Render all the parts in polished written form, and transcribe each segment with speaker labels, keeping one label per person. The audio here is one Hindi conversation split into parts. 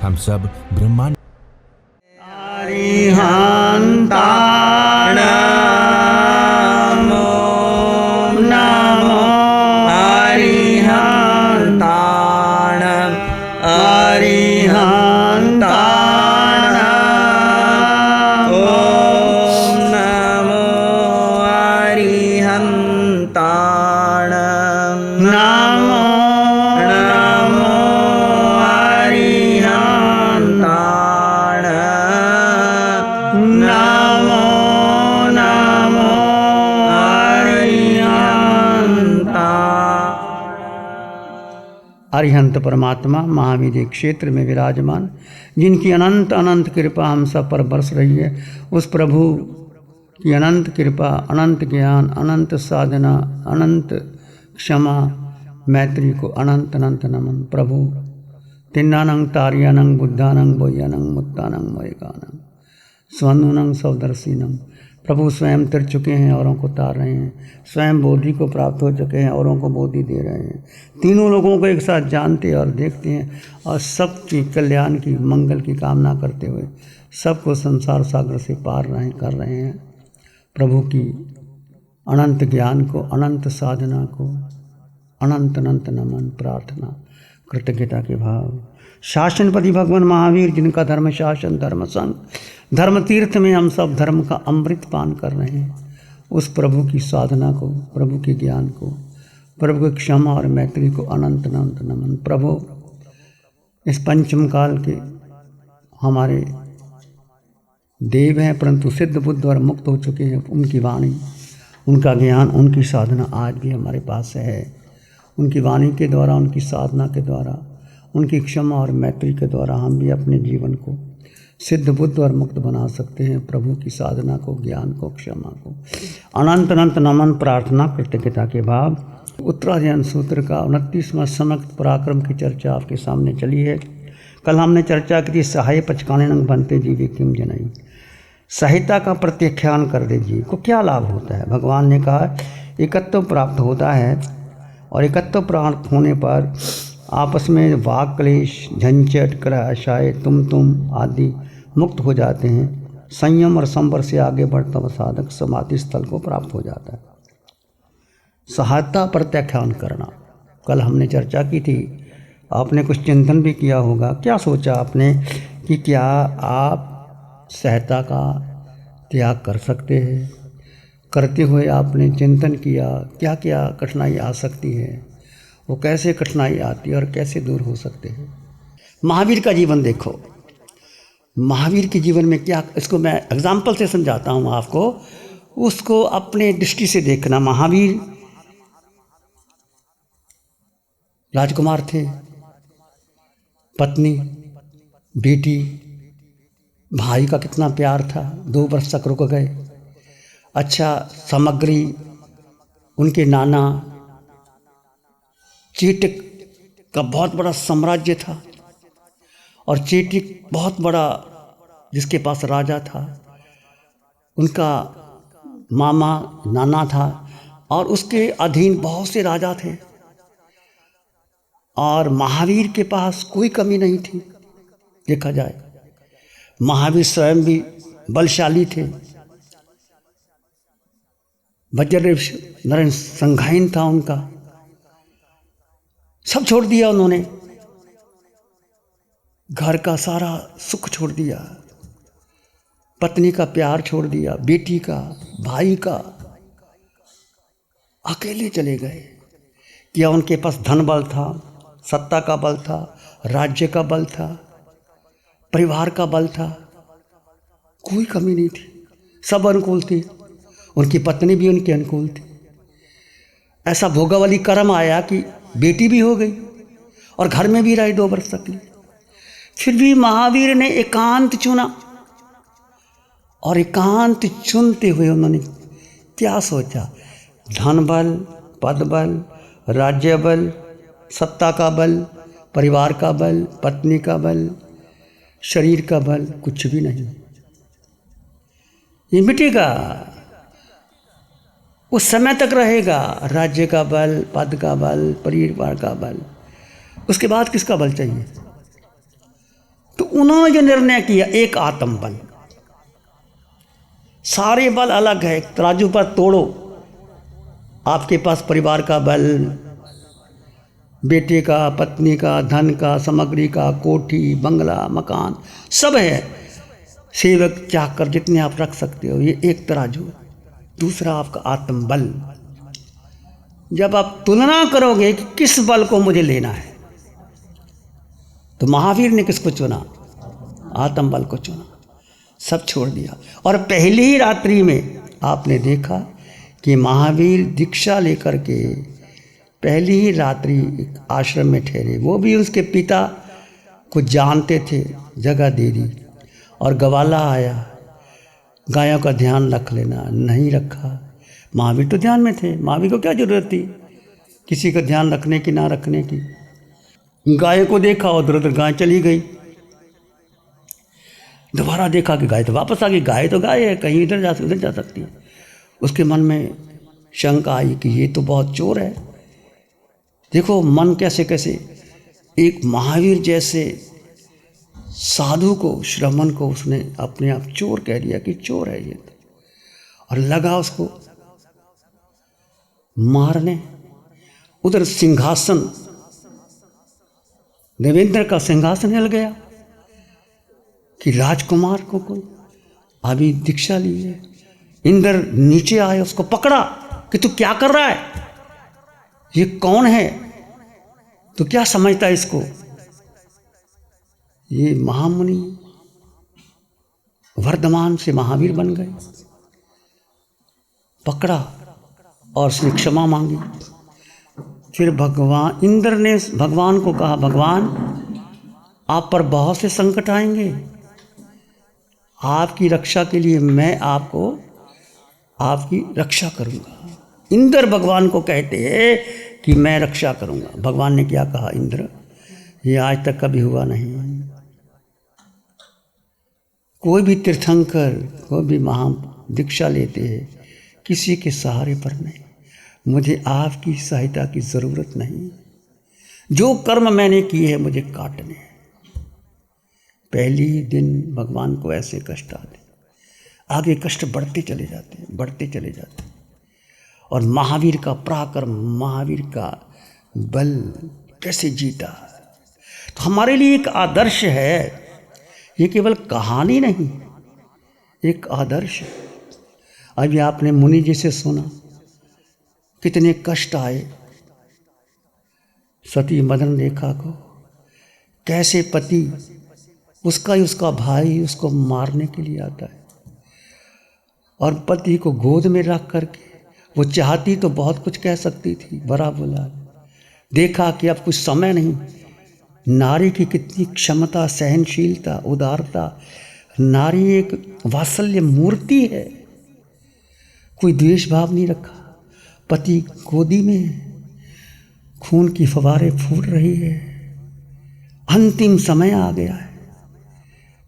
Speaker 1: हम सब ब्रह्मांड
Speaker 2: अरिहंत परमात्मा महावीर क्षेत्र में विराजमान, जिनकी अनंत अनंत कृपा हम सब पर बरस रही है, उस प्रभु की अनंत कृपा, अनंत ज्ञान, अनंत साधना, अनंत क्षमा मैत्री को अनंत अनंत नमन। प्रभु तिन्नानंग तारियानंग बुद्धानंग बोय्यानंग मुत्तानंग मोयगानंग स्वनुनंग सौदर्शीनंग। प्रभु स्वयं तिर चुके हैं, औरों को तार रहे हैं, स्वयं बोधि को प्राप्त हो चुके हैं, औरों को बोधि दे रहे हैं। तीनों लोगों को एक साथ जानते और देखते हैं और सबकी कल्याण की, मंगल की कामना करते हुए सबको संसार सागर से पार कर रहे हैं। प्रभु की अनंत ज्ञान को, अनंत साधना को अनंत अनंत नमन, प्रार्थना, कृतज्ञता के भाव। शासनपति भगवान महावीर, जिनका धर्म शासन, धर्म संग, धर्म तीर्थ में हम सब धर्म का अमृत पान कर रहे हैं, उस प्रभु की साधना को, प्रभु के ज्ञान को, प्रभु की क्षमा और मैत्री को अनंत अनंत नमन। प्रभु इस पंचम काल के हमारे देव हैं, परंतु सिद्ध बुद्ध और मुक्त हो चुके हैं। उनकी वाणी, उनका ज्ञान, उनकी साधना आज भी हमारे पास है। उनकी वाणी के द्वारा, उनकी साधना के द्वारा, उनकी क्षमा और मैत्री के द्वारा हम भी अपने जीवन को सिद्ध बुद्ध और मुक्त बना सकते हैं। प्रभु की साधना को, ज्ञान को, क्षमा को अनंत अनंत नमन, प्रार्थना, कृतज्ञता के भाव। उत्तरायण सूत्र का 29वां समक्त पराक्रम की चर्चा आपके सामने चली है। कल हमने चर्चा की थी सहाय पचकानंग बनते जीवे किम जनई। सहायता का प्रत्याख्यान कर दे जीव को क्या लाभ होता है। भगवान ने कहा एकत्व प्राप्त होता है और एकत्व प्राप्त होने पर आपस में वाक क्लेश, झंझट, क्रय, तुम आदि मुक्त हो जाते हैं। संयम और संवर से आगे बढ़ता हुआ साधक समाधि स्थल को प्राप्त हो जाता है। सहायता प्रत्याख्यान करना, कल हमने चर्चा की थी। आपने कुछ चिंतन भी किया होगा। क्या सोचा आपने कि क्या आप सहायता का त्याग कर सकते हैं? करते हुए आपने चिंतन किया क्या क्या कठिनाई आ सकती है, वो कैसे कठिनाई आती है और कैसे दूर हो सकते हैं। महावीर का जीवन देखो, महावीर के जीवन में क्या, इसको मैं एग्जाम्पल से समझाता हूँ आपको, उसको अपने दृष्टि से देखना। महावीर राजकुमार थे, पत्नी, बेटी, भाई का कितना प्यार था, 2 वर्ष तक रुक गए। अच्छा, सामग्री, उनके नाना चेटक का बहुत बड़ा साम्राज्य था और चेटक बहुत बड़ा जिसके पास राजा था, उनका मामा नाना था और उसके अधीन बहुत से राजा थे और महावीर के पास कोई कमी नहीं थी। देखा जाए महावीर स्वयं भी बलशाली थे। वज्र नरेंद्र संघाइन था उनका, सब छोड़ दिया उन्होंने, घर का सारा सुख छोड़ दिया, पत्नी का प्यार छोड़ दिया, बेटी का, भाई का, अकेले चले गए। क्या उनके पास धन बल था, सत्ता का बल था, राज्य का बल था, परिवार का बल था? कोई कमी नहीं थी, सब अनुकूल थी। उनकी पत्नी भी उनके अनुकूल थी। ऐसा भोगावली कर्म आया कि बेटी भी हो गई और घर में भी रहे 2 वर्ष तक। फिर भी महावीर ने एकांत चुना और एकांत चुनते हुए उन्होंने क्या सोचा? धन बल, पद बल, राज्य बल, सत्ता का बल, परिवार का बल, पत्नी का बल, शरीर का बल कुछ भी नहीं, ये मिटेगा, उस समय तक रहेगा। राज्य का बल, पद का बल, परिवार का बल, उसके बाद किसका बल चाहिए? तो उन्होंने जो निर्णय किया, एक आत्मबल, सारे बल अलग है, तराजू पर तोड़ो, आपके पास परिवार का बल, बेटे का, पत्नी का, धन का, सामग्री का, कोठी, बंगला, मकान सब है, सेवक चाकर जितने आप रख सकते हो, ये एक तराजू। दूसरा आपका आत्मबल, जब आप तुलना करोगे कि किस बल को मुझे लेना है, तो महावीर ने किसको चुना? आत्मबल को चुना, सब छोड़ दिया। और पहली ही रात्रि में आपने देखा कि महावीर दीक्षा लेकर के पहली ही रात्रि एक आश्रम में ठहरे। वो भी उसके पिता को जानते थे, जगह दे दी। और ग्वाला आया, गायों का ध्यान रख लेना, नहीं रखा। महावीर तो ध्यान में थे, महावीर को क्या जरूरत थी किसी का ध्यान रखने की ना रखने की। गाय को देखा, उधर उधर गाय चली गई। दोबारा देखा कि गाय तो वापस आ गई। गाय तो गाय है, कहीं इधर जा सकती है। उसके मन में शंका आई कि ये तो बहुत चोर है। देखो मन कैसे कैसे, एक महावीर जैसे साधु को, श्रमण को उसने अपने आप चोर कह दिया कि चोर है ये तो, और लगा उसको मारने। उधर सिंहासन, देवेंद्र का सिंहासन हिल गया कि राजकुमार को कोई अभी दीक्षा ली है। इंद्र नीचे आए, उसको पकड़ा कि तू क्या कर रहा है, ये कौन है, तू क्या समझता है इसको? ये महामुनि वर्धमान से महावीर बन गए। पकड़ा और उसने क्षमा मांगी। फिर भगवान, इंद्र ने भगवान को कहा, भगवान आप पर बहुत से संकट आएंगे, आपकी रक्षा के लिए मैं आपकी रक्षा करूंगा। इंद्र भगवान को कहते हैं कि मैं रक्षा करूंगा। भगवान ने क्या कहा? इंद्र, ये आज तक कभी हुआ नहीं। कोई भी तीर्थंकर, कोई भी महा दीक्षा लेते हैं, किसी के सहारे पर नहीं। मुझे आपकी सहायता की ज़रूरत नहीं। जो कर्म मैंने किए हैं मुझे काटने हैं। पहली ही दिन भगवान को ऐसे कष्ट आते, आगे कष्ट बढ़ते चले जाते हैं, बढ़ते चले जाते हैं। और महावीर का पराक्रम, महावीर का बल कैसे जीता। तो हमारे लिए एक आदर्श है, ये केवल कहानी नहीं, एक आदर्श है। अभी आपने मुनि जी से सुना कितने कष्ट आए सती मदन रेखा को, कैसे पति उसका भाई उसको मारने के लिए आता है, और पति को गोद में रख करके वो चाहती तो बहुत कुछ कह सकती थी, बड़ा बोला। देखा कि अब कुछ समय नहीं। नारी की कितनी क्षमता, सहनशीलता, उदारता। नारी एक वात्सल्य मूर्ति है, कोई द्वेष भाव नहीं रखा। पति गोदी में है, खून की फवारें फूट रही है, अंतिम समय आ गया है।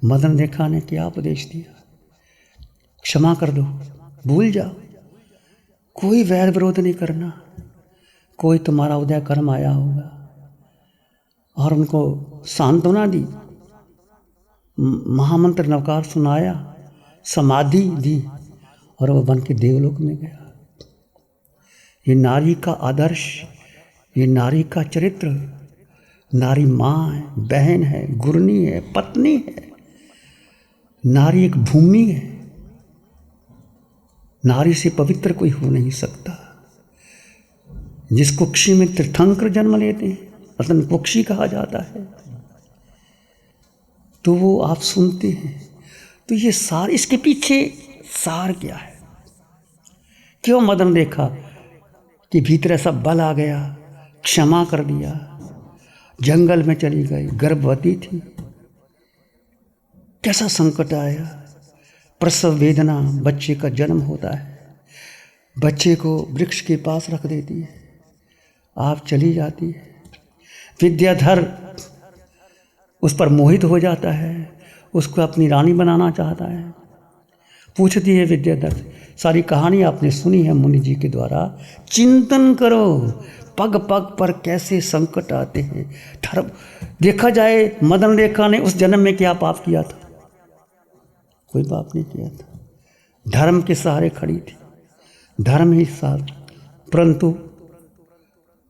Speaker 2: मदन रेखा ने क्या उपदेश दिया? क्षमा कर दो, भूल जाओ, कोई वैर विरोध नहीं करना, कोई तुम्हारा उदय कर्म आया होगा। और उनको सांत्वना दी, महामंत्र नवकार सुनाया, समाधि दी, और वह बन के देवलोक में गया। ये नारी का आदर्श, ये नारी का चरित्र। नारी माँ है, बहन है, गुरनी है, पत्नी है। नारी एक भूमि है। नारी से पवित्र कोई हो नहीं सकता। जिस कुक्षी में तीर्थंकर जन्म लेते हैं, रतन कुक्षी कहा जाता है, तो वो आप सुनते हैं। तो ये सार, इसके पीछे सार क्या है? क्यों मदन रेखा कि भीतर ऐसा बल आ गया, क्षमा कर दिया, जंगल में चली गई, गर्भवती थी, कैसा संकट आया, प्रसव वेदना, बच्चे का जन्म होता है, बच्चे को वृक्ष के पास रख देती है, आप चली जाती है। विद्याधर उस पर मोहित हो जाता है, उसको अपनी रानी बनाना चाहता है, पूछती है विद्याधर, सारी कहानी आपने सुनी है मुनि जी के द्वारा, चिंतन करो पग पग पर कैसे संकट आते हैं। धर्म देखा जाए, मदन रेखा ने उस जन्म में क्या पाप किया था? कोई पाप नहीं किया था, धर्म के सहारे खड़ी थी, धर्म ही साथ। परंतु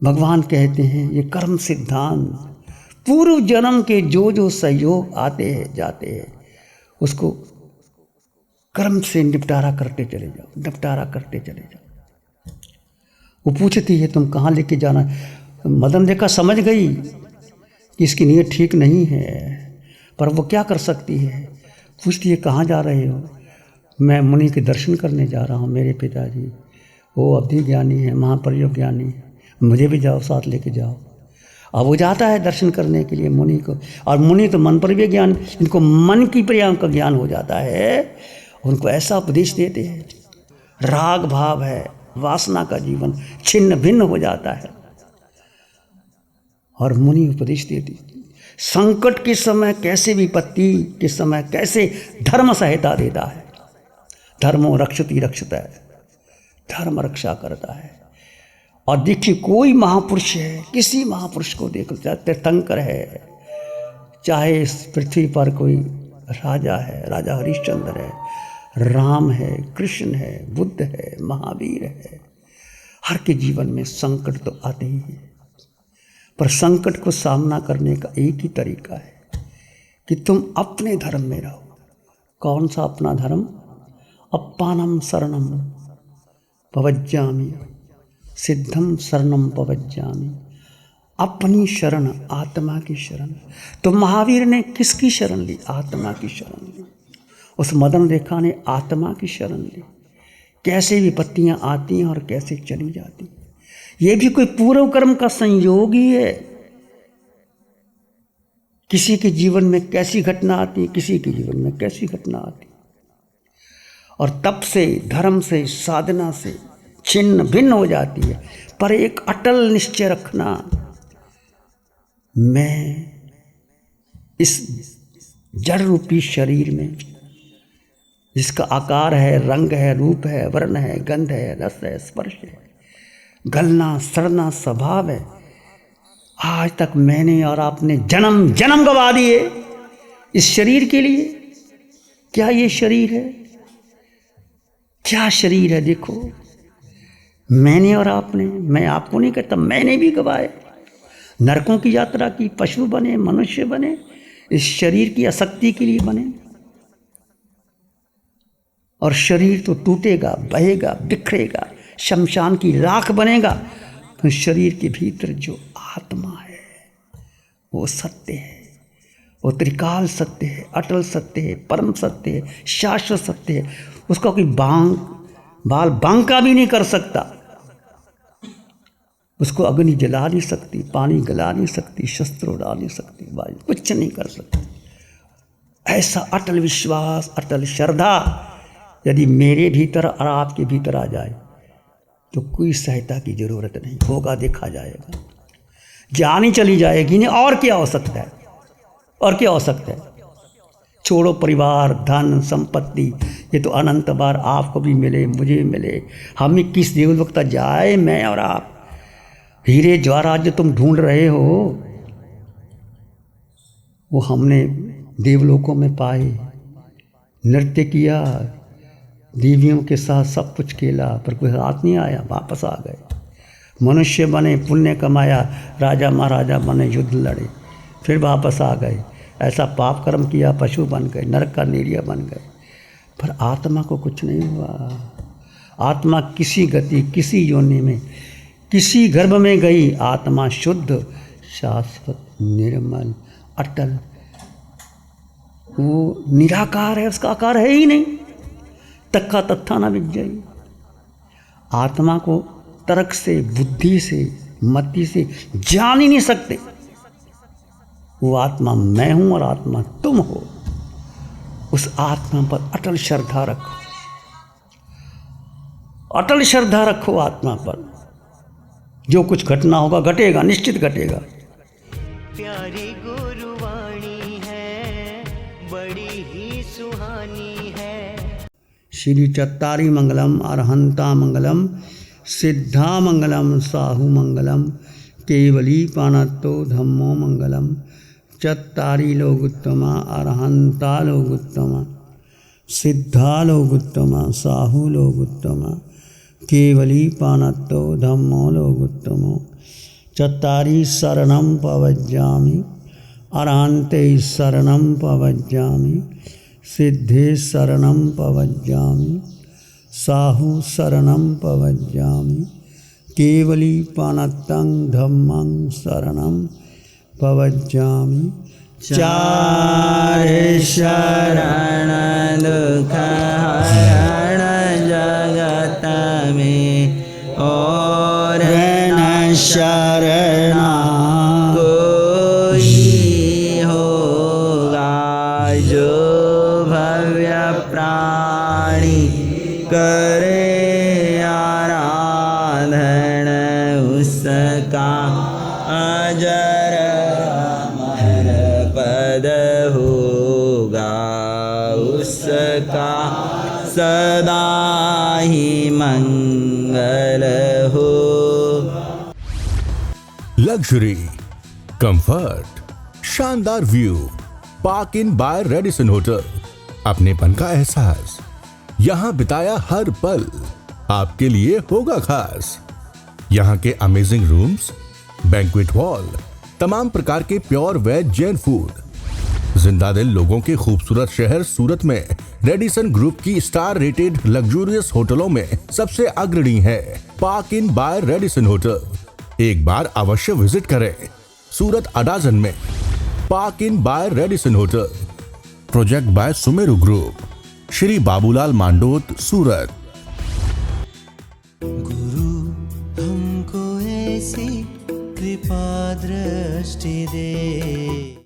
Speaker 2: भगवान कहते हैं ये कर्म सिद्धांत, पूर्व जन्म के जो जो सहयोग आते हैं जाते हैं उसको कर्म से निपटारा करते चले जाओ, निपटारा करते चले जाओ। वो पूछती है तुम कहाँ लेके जाना? मदन रेखा समझ गई कि इसकी नीयत ठीक नहीं है, पर वो क्या कर सकती है? पूछती है कहाँ जा रहे हो? मैं मुनि के दर्शन करने जा रहा हूँ, मेरे पिताजी वो अवधि ज्ञानी है, महाप्रयोग ज्ञानी है, मुझे भी जाओ साथ लेके जाओ। अब वो जाता है दर्शन करने के लिए मुनि को, और मुनि तो मन पर भी ज्ञान, इनको मन की प्रिया का ज्ञान हो जाता है, उनको ऐसा उपदेश देते हैं, राग भाव है, वासना का जीवन छिन्न भिन्न हो जाता है। और मुनि उपदेश देती, संकट के समय कैसे, विपत्ति के समय कैसे धर्म सहायता देता है। धर्मो रक्षति रक्षता है, धर्म रक्षा करता है। और देखिए कोई महापुरुष है, किसी महापुरुष को देख लो, चाहे तीर्थंकर है, चाहे इस पृथ्वी पर कोई राजा है, राजा हरिश्चंद्र है, राम है, कृष्ण है, बुद्ध है, महावीर है, हर के जीवन में संकट तो आते ही है। पर संकट को सामना करने का एक ही तरीका है कि तुम अपने धर्म में रहो। कौन सा अपना धर्म? अप्पानम शरणम पवज्जामि, सिद्धम शरणम पवज्जामि। अपनी शरण, आत्मा की शरण। तो महावीर ने किसकी शरण ली? आत्मा की शरण ली। उस मदन रेखा ने आत्मा की शरण ली। कैसे विपत्तियां आती हैं और कैसे चली जाती, ये भी कोई पूर्व कर्म का संयोग ही है। किसी के जीवन में कैसी घटना आती, किसी के जीवन में कैसी घटना आती, और तप से, धर्म से, साधना से छिन्न भिन्न हो जाती है। पर एक अटल निश्चय रखना, मैं इस जड़ रूपी शरीर में, जिसका आकार है, रंग है, रूप है, वर्ण है, गंध है, रस है, स्पर्श है, गलना सड़ना स्वभाव है, आज तक मैंने और आपने जन्म जन्म गवा दिए इस शरीर के लिए। क्या ये शरीर है? क्या शरीर है? देखो, मैंने और आपने, मैं आपको नहीं कहता, मैंने भी गवाए, नरकों की यात्रा की, पशु बने, मनुष्य बने, इस शरीर की आसक्ति के लिए बने। और शरीर तो टूटेगा, बहेगा, बिखरेगा, शमशान की राख बनेगा। तो शरीर के भीतर जो आत्मा है वो सत्य है, वो त्रिकाल सत्य है, अटल सत्य है, परम सत्य है, शाश्वत सत्य है। उसका कोई बाल बांका भी नहीं कर सकता। उसको अग्नि जला नहीं सकती, पानी गला नहीं सकती, शस्त्र उड़ा नहीं सकती, वायु कुछ नहीं कर सकती। ऐसा अटल विश्वास, अटल श्रद्धा यदि मेरे भीतर और आपके भीतर आ जाए तो कोई सहायता की जरूरत नहीं, होगा देखा जाएगा, जानी चली जाएगी। नहीं और क्या हो सकता है? और क्या हो सकता है? छोड़ो परिवार, धन, संपत्ति, ये तो अनंत बार आपको भी मिले, मुझे मिले, हम 21 देवलोक जाए, मैं और आप। हीरे जवाहरात जो तुम ढूंढ रहे हो वो हमने देवलोकों में पाए, नृत्य किया, देवियों के साथ सब कुछ खेला, पर कोई हाथ नहीं आया, वापस आ गए। मनुष्य बने, पुण्य कमाया, राजा महाराजा बने, युद्ध लड़े, फिर वापस आ गए। ऐसा पाप कर्म किया, पशु बन गए, नरक का नेरिया बन गए। पर आत्मा को कुछ नहीं हुआ। आत्मा किसी गति, किसी योनि में, किसी गर्भ में गई, आत्मा शुद्ध, शाश्वत, निर्मल, अटल, वो निराकार है, उसका आकार है ही नहीं। तक्का तत्था ना विज्ञाई। आत्मा को तर्क से, बुद्धि से, मति से जान ही नहीं सकते। वो आत्मा मैं हूं और आत्मा तुम हो। उस आत्मा पर अटल श्रद्धा रखो, अटल श्रद्धा रखो आत्मा पर। जो कुछ घटना होगा घटेगा, निश्चित घटेगा।
Speaker 1: प्यारी गुरुवाणी है, बड़ी ही सुहानी है।
Speaker 2: श्री चत्तारी मंगलम अरहंता मंगलम सिद्धा मंगलम साहू मंगलम केवली पानत्तो धम्मो मंगलम चत्तारी लोगुत्तमा अरहंता लोगुत्तमा सिद्धा लोगुत्तमा साहू लोगुत्तमा केवली पानत्तो धम्मो लोगुत्तमो चत्तारी शरणं पवज्जामि अरहन्ते शरणं पवज्जामि सिद्धे शरणं पवज्जामि साहू शरणं पवज्जामि केवली पानत्तं धम्मं शरणं पवज्जामि चारे
Speaker 3: शरण दुख हरण जगत में और न शरणा कोई होगा जो भव्य प्राणी करे आराधन उसका अजर अमर पद होगा उसका सदा ही मंगल हो।
Speaker 4: लग्जरी, कंफर्ट, शानदार view, park inn by Radisson hotel. अपनेपन का एहसास, यहाँ बिताया हर पल आपके लिए होगा खास। यहाँ के अमेजिंग रूम्स, बैंक्वेट हॉल, तमाम प्रकार के प्योर वेज जैन फूड, जिंदा दिल लोगों के खूबसूरत शहर सूरत में रेडिसन ग्रुप की स्टार रेटेड लग्जूरियस होटलों में सबसे अग्रणी है park inn by Radisson hotel. एक बार अवश्य विजिट करें। सूरत अडाजन में park inn by Radisson hotel. Project by Sumeru group, Shri Babulal Mandot, Surat.
Speaker 1: गुरु हमको ऐसी कृपा दृष्टि दे।